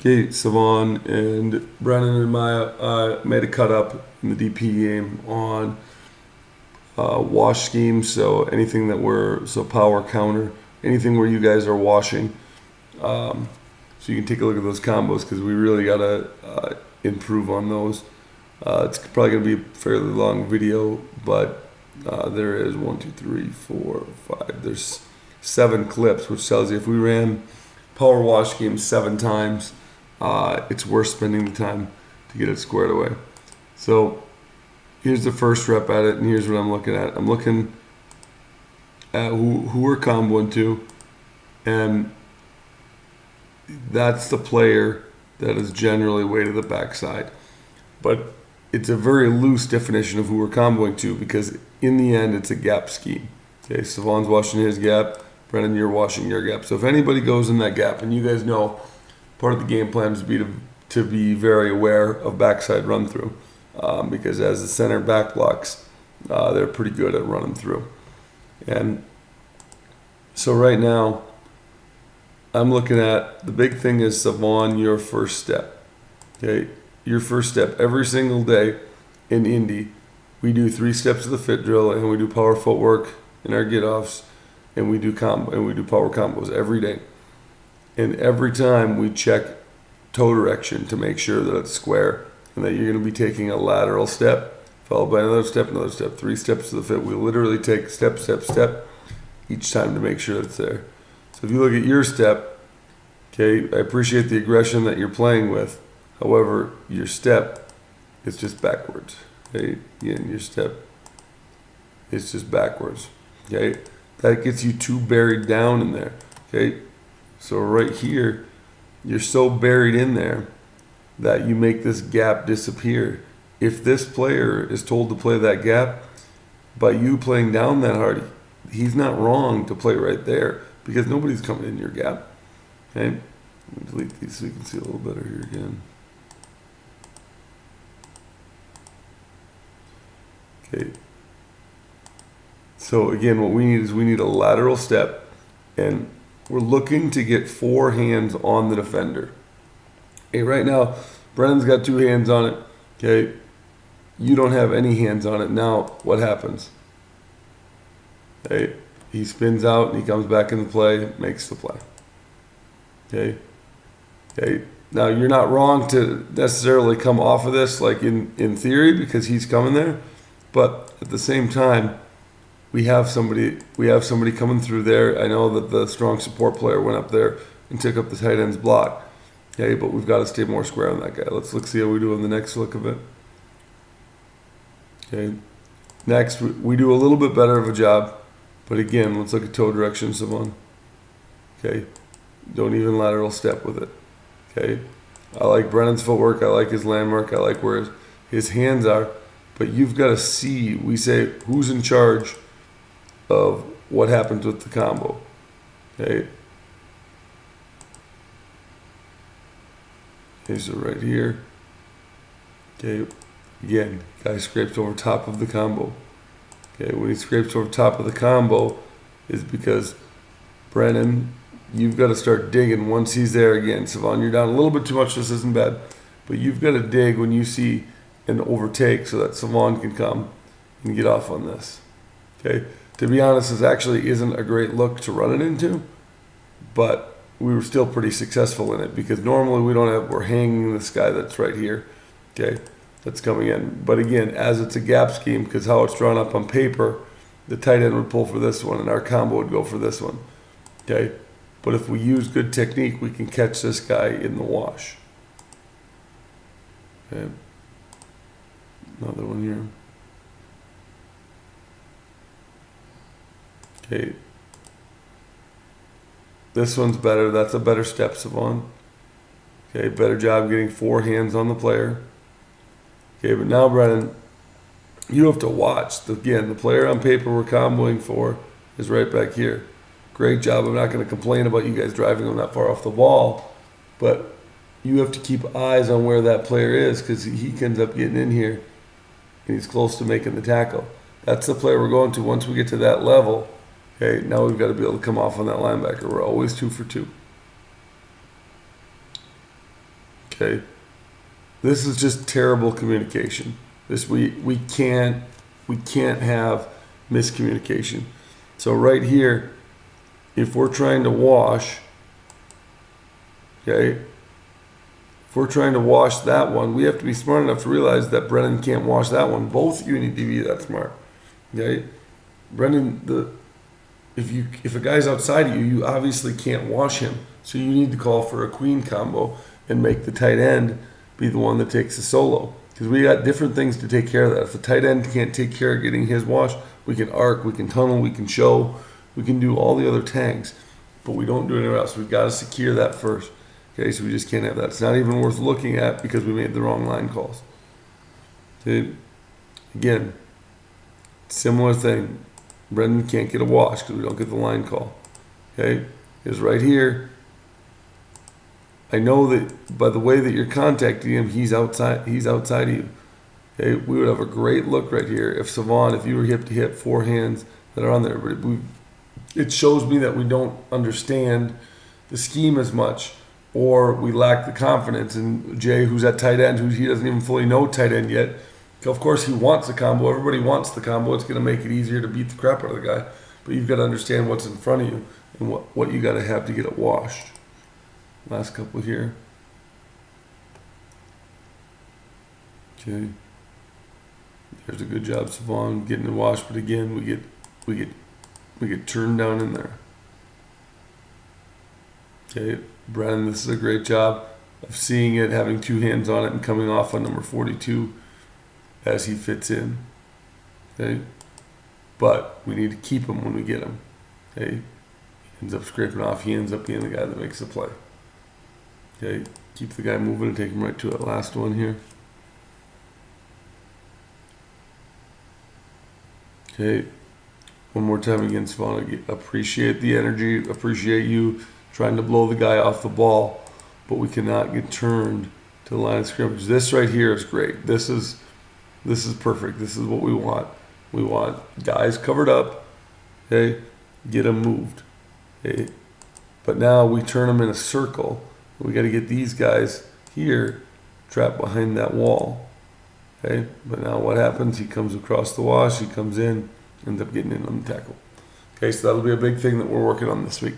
Okay, Savon and Brennan and Maya made a cut up in the DP game on wash schemes. So anything that we're power counter, anything where you guys are washing. So you can take a look at those combos because we really gotta improve on those. It's probably gonna be a fairly long video, but there is 1, 2, 3, 4, 5. There's 7 clips, which tells you if we ran power wash games 7 times, it's worth spending the time to get it squared away. So here's the first rep at it, and here's what I'm looking at. I'm looking at who we're comboing to, and that's the player that is generally way to the backside. But it's a very loose definition of who we're comboing to because in the end it's a gap scheme. Okay, Savon's washing his gap, Brennan, you're washing your gap. So if anybody goes in that gap, and you guys know part of the game plan is to be very aware of backside run through because as the center back blocks, they're pretty good at running through. And so right now, I'm looking at the big thing is Savon, your first step. Okay, your first step every single day in Indy. We do 3 steps of the fit drill, and we do power footwork in our get offs, and we do power combos every day. And every time we check toe direction to make sure that it's square and that you're going to be taking a lateral step followed by another step, 3 steps to the fit. We literally take step, step, step each time to make sure it's there. So if you look at your step, okay, I appreciate the aggression that you're playing with. However, your step is just backwards. Okay, again, your step is just backwards. Okay, that gets you too buried down in there. Okay, so right here, you're so buried in there that you make this gap disappear. If this player is told to play that gap, by you playing down that hard, he's not wrong to play right there because nobody's coming in your gap. Okay, let me delete these so you can see a little better here again. Okay. So again, what we need a lateral step, and we're looking to get 4 hands on the defender. Okay, right now, Brennan's got 2 hands on it. Okay, you don't have any hands on it. Now, what happens? Okay, he spins out and he comes back into play, makes the play. Okay, okay. Now you're not wrong to necessarily come off of this, like in theory, because he's coming there, but at the same time, we have somebody coming through there. I know that the strong support player went up there and took up the tight end's block. Okay, but we've got to stay more square on that guy. Let's see how we do on the next look of it. Okay, next we do a little bit better of a job, but again, let's look at toe direction, Savon. Okay, don't even lateral step with it. Okay, I like Brennan's footwork. I like his landmark. I like where his hands are, but you've got to see. We say who's in charge of what happens with the combo. Okay. Okay, so right here. Okay, again, guy scrapes over top of the combo. Okay, when he scrapes over top of the combo is because Brennan, you've got to start digging once he's there again. Savon, you're down a little bit too much. This isn't bad, but you've got to dig when you see an overtake so that Savon can come and get off on this. Okay. To be honest, this actually isn't a great look to run it into, but we were still pretty successful in it because normally we're hanging this guy that's right here, okay, that's coming in. But again, as it's a gap scheme, because how it's drawn up on paper, the tight end would pull for this one and our combo would go for this one, okay? But if we use good technique, we can catch this guy in the wash. Okay, another one here. Okay, this one's better. That's a better step, Savon. Okay, better job getting 4 hands on the player. Okay, but now, Brennan, you have to watch. Again, the player on paper we're comboing for is right back here. Great job. I'm not going to complain about you guys driving him that far off the ball, but you have to keep eyes on where that player is because he ends up getting in here and he's close to making the tackle. That's the player we're going to. Once we get to that level, okay, now we've got to be able to come off on that linebacker. We're always 2 for 2. Okay. This is just terrible communication. We can't have miscommunication. So right here, if we're trying to wash, okay, if we're trying to wash that one, we have to be smart enough to realize that Brennan can't wash that one. Both of you need to be that smart. Okay? Brennan, if a guy's outside of you, you obviously can't wash him. So you need to call for a queen combo and make the tight end be the one that takes the solo. Because we got different things to take care of that. If the tight end can't take care of getting his wash, we can arc, we can tunnel, we can show, we can do all the other tanks. But we don't do anywhere else. We've got to secure that first. Okay, so we just can't have that. It's not even worth looking at because we made the wrong line calls. Okay. Again, similar thing. Brendan can't get a wash because we don't get the line call. Okay, is right here. I know that by the way that you're contacting him, he's outside. He's outside of you. Okay, we would have a great look right here if Savon, if you were hip to hip, four hands that are on there. But it shows me that we don't understand the scheme as much, or we lack the confidence. And Jay, who's at tight end, he doesn't even fully know tight end yet. Of course, he wants the combo. Everybody wants the combo. It's going to make it easier to beat the crap out of the guy. But you've got to understand what's in front of you and what you got to have to get it washed. Last couple here. Okay. There's a good job, Savon, getting it washed. But again, we get turned down in there. Okay, Brennan, this is a great job of seeing it, having two hands on it, and coming off on number 42 as he fits in. Okay, but we need to keep him when we get him. Okay, he ends up scraping off. He ends up being the guy that makes the play. Okay, keep the guy moving and take him right to it. Last one here. Okay, one more time again, Savon. Appreciate the energy. Appreciate you trying to blow the guy off the ball, but we cannot get turned to the line of scrimmage. This right here is great. This is perfect. This is what we want. We want guys covered up, okay, get them moved, okay. But now we turn them in a circle. We got to get these guys here trapped behind that wall, okay. But now what happens? He comes across the wash. He comes in, ends up getting in on the tackle. Okay, so that'll be a big thing that we're working on this week.